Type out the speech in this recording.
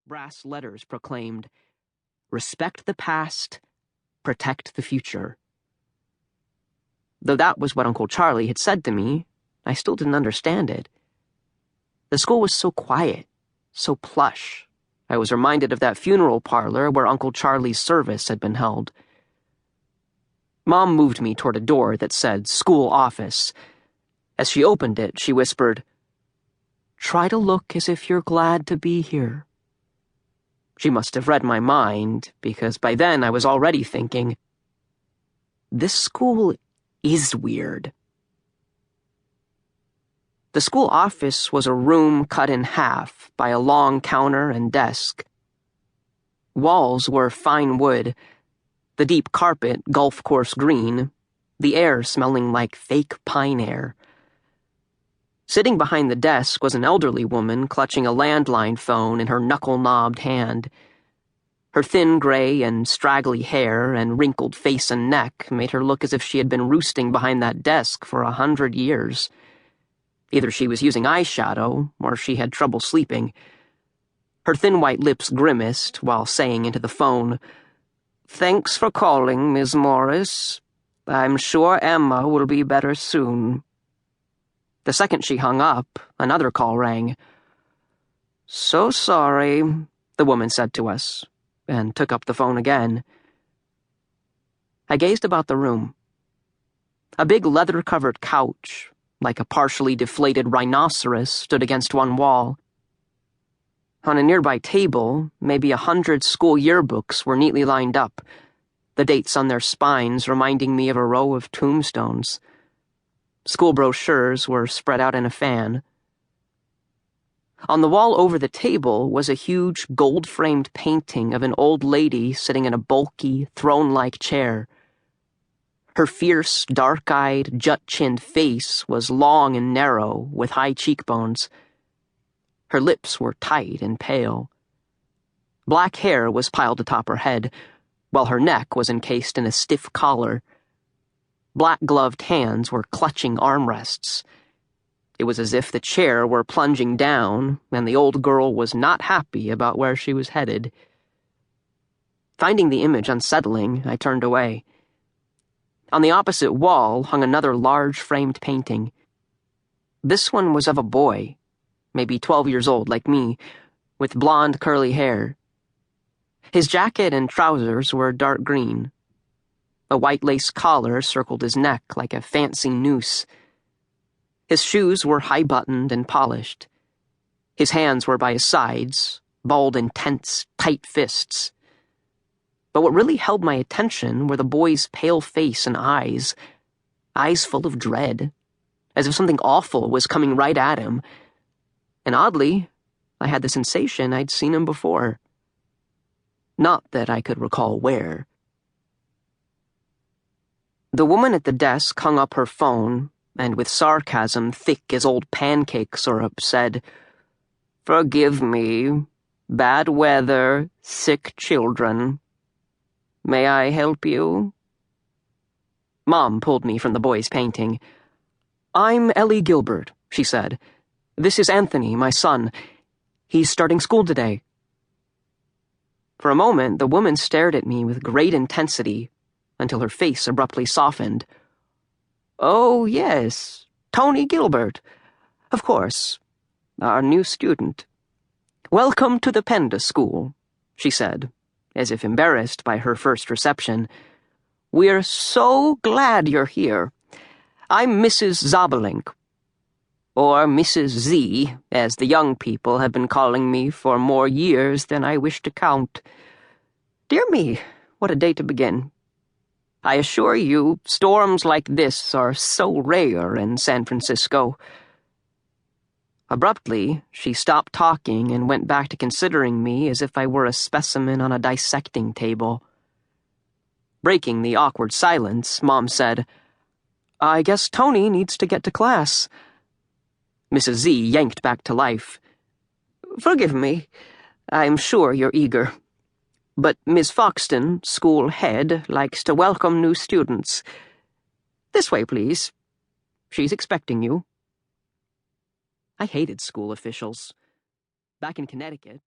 brass letters proclaimed, "Respect the past, protect the future." Though that was what Uncle Charlie had said to me, I still didn't understand it. The school was so quiet, so plush. I was reminded of that funeral parlor where Uncle Charlie's service had been held. Mom moved me toward a door that said school office. As she opened it, she whispered, "Try to look as if you're glad to be here." She must have read my mind, because by then I was already thinking, this school is weird. The school office was a room cut in half by a long counter and desk. Walls were fine wood, the deep carpet golf course green, the air smelling like fake pine air. Sitting behind the desk was an elderly woman clutching a landline phone in her knuckle-knobbed hand. Her thin gray and straggly hair and wrinkled face and neck made her look as if she had been roosting behind that desk for 100 years. Either she was using eyeshadow, or she had trouble sleeping. Her thin white lips grimaced while saying into the phone, "Thanks for calling, Miss Morris. I'm sure Emma will be better soon." The second she hung up, another call rang. "So sorry," the woman said to us, and took up the phone again. I gazed about the room. A big leather-covered couch, like a partially deflated rhinoceros, stood against one wall. On a nearby table, maybe 100 school yearbooks were neatly lined up, the dates on their spines reminding me of a row of tombstones. School brochures were spread out in a fan. On the wall over the table was a huge gold-framed painting of an old lady sitting in a bulky, throne-like chair. Her fierce, dark-eyed, jut-chinned face was long and narrow, with high cheekbones. Her lips were tight and pale. Black hair was piled atop her head, while her neck was encased in a stiff collar. Black-gloved hands were clutching armrests. It was as if the chair were plunging down, and the old girl was not happy about where she was headed. Finding the image unsettling, I turned away. On the opposite wall hung another large framed painting. This one was of a boy, maybe 12 years old like me, with blonde curly hair. His jacket and trousers were dark green. A white lace collar circled his neck like a fancy noose. His shoes were high-buttoned and polished. His hands were by his sides, balled in tense, tight fists. But what really held my attention were the boy's pale face and eyes full of dread, as if something awful was coming right at him. And oddly, I had the sensation I'd seen him before. Not that I could recall where. The woman at the desk hung up her phone, and with sarcasm thick as old pancake syrup said, "Forgive me. Bad weather, sick children. May I help you?" Mom pulled me from the boy's painting. "I'm Ellie Gilbert," she said. "This is Anthony, my son. He's starting school today." For a moment, the woman stared at me with great intensity, until her face abruptly softened. "Oh, yes, Tony Gilbert. Of course. Our new student. Welcome to the Penda School," she said, as if embarrassed by her first reception. "We're so glad you're here. I'm Mrs. Zobolink, or Mrs. Z, as the young people have been calling me for more years than I wish to count. Dear me, what a day to begin. I assure you, storms like this are so rare in San Francisco." Abruptly, she stopped talking and went back to considering me as if I were a specimen on a dissecting table. Breaking the awkward silence, Mom said, "I guess Tony needs to get to class." Mrs. Z yanked back to life. "Forgive me. I'm sure you're eager. But Miss Foxton, school head, likes to welcome new students. This way, please. She's expecting you." I hated school officials. Back in Connecticut,